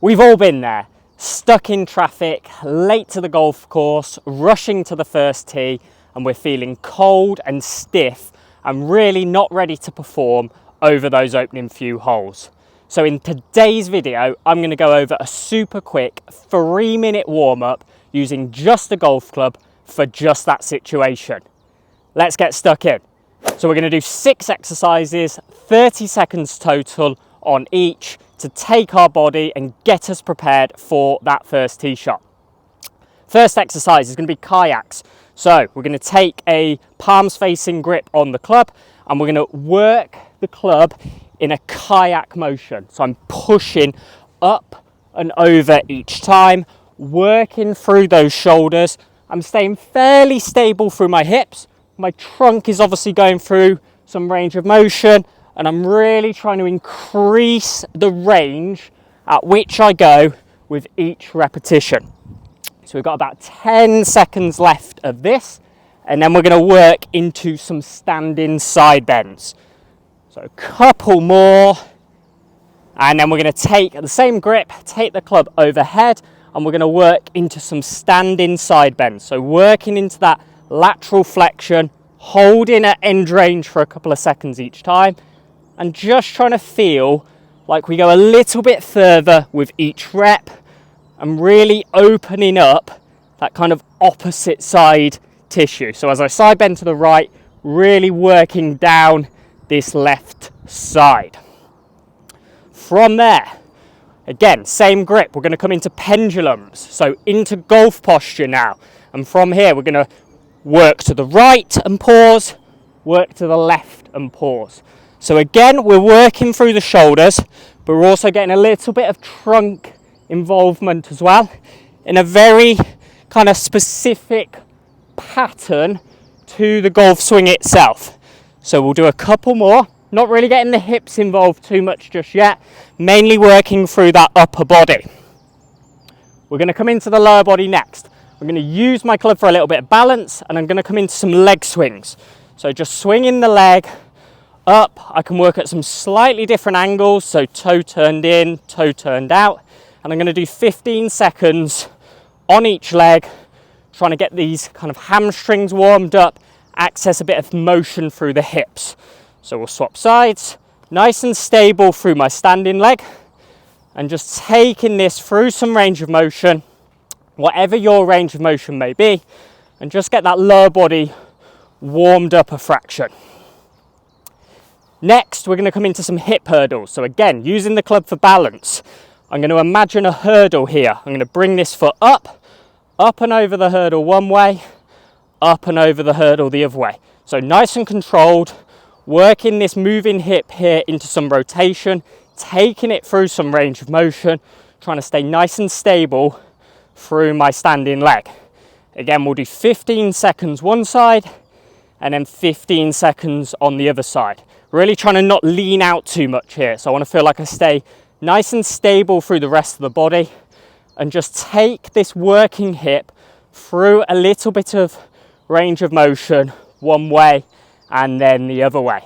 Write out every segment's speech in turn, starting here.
We've all been there, stuck in traffic, late to the golf course, rushing to the first tee, and we're feeling cold and stiff and really not ready to perform over those opening few holes. So in today's video, I'm going to go over a super quick 3-minute warm-up using just a golf club for just that situation. Let's get stuck in. So we're going to do 6 exercises, 30 seconds total on each to take our body and get us prepared for that first tee shot. First exercise is going to be kayaks. So we're going to take a palms facing grip on the club and we're going to work the club in a kayak motion. So I'm pushing up and over each time, working through those shoulders. I'm staying fairly stable through my hips. My trunk is obviously going through some range of motion, and I'm really trying to increase the range at which I go with each repetition. So we've got about 10 seconds left of this, and then we're going to work into some standing side bends. So a couple more, and then we're going to take the same grip, take the club overhead, and we're going to work into some standing side bends. So working into that lateral flexion, holding at end range for a couple of seconds each time, and just trying to feel like we go a little bit further with each rep and really opening up that kind of opposite side tissue. So as I side bend to the right, really working down this left side. From there, again, same grip, we're going to come into pendulums, so into golf posture now. And from here, we're going to work to the right and pause, work to the left and pause. So again, we're working through the shoulders, but we're also getting a little bit of trunk involvement as well, in a very kind of specific pattern to the golf swing itself. So we'll do a couple more, not really getting the hips involved too much just yet, mainly working through that upper body. We're going to come into the lower body next. I'm going to use my club for a little bit of balance, and I'm going to come into some leg swings. So just swinging the leg up. I can work at some slightly different angles, so toe turned in, toe turned out, and I'm going to do 15 seconds on each leg, trying to get these kind of hamstrings warmed up, access a bit of motion through the hips. So we'll swap sides, nice and stable through my standing leg, and just taking this through some range of motion, whatever your range of motion may be, and just get that lower body warmed up a fraction. Next, we're going to come into some hip hurdles. So again, using the club for balance, I'm going to imagine a hurdle here. I'm going to bring this foot up and over the hurdle one way, up and over the hurdle the other way. So nice and controlled, working this moving hip here into some rotation, taking it through some range of motion, trying to stay nice and stable through my standing leg. Again, we'll do 15 seconds one side and then 15 seconds on the other side. Really trying to not lean out too much here. So I want to feel like I stay nice and stable through the rest of the body and just take this working hip through a little bit of range of motion one way and then the other way.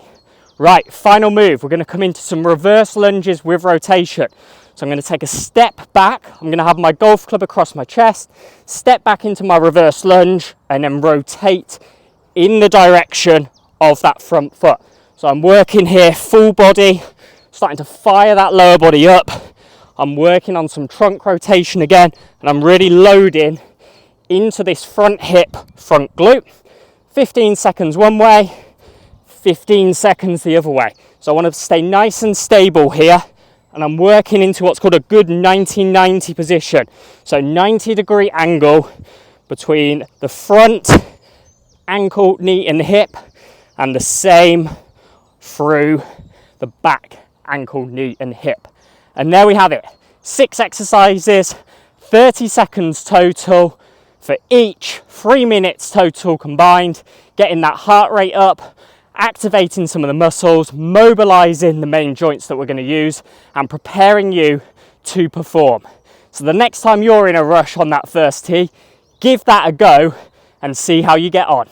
Right, final move. We're going to come into some reverse lunges with rotation. So I'm going to take a step back. I'm going to have my golf club across my chest, step back into my reverse lunge, and then rotate in the direction of that front foot. So I'm working here full body, starting to fire that lower body up. I'm working on some trunk rotation again, and I'm really loading into this front hip, front glute. 15 seconds one way, 15 seconds the other way. So I want to stay nice and stable here, and I'm working into what's called a good 90-90 position. So 90-degree angle between the front ankle, knee and hip, and the same through the back ankle, knee and hip. And there we have it. 6 exercises, 30 seconds total for each, 3 minutes total combined, getting that heart rate up, activating some of the muscles, mobilizing the main joints that we're going to use, and preparing you to perform. So the next time you're in a rush on that first tee, give that a go and see how you get on.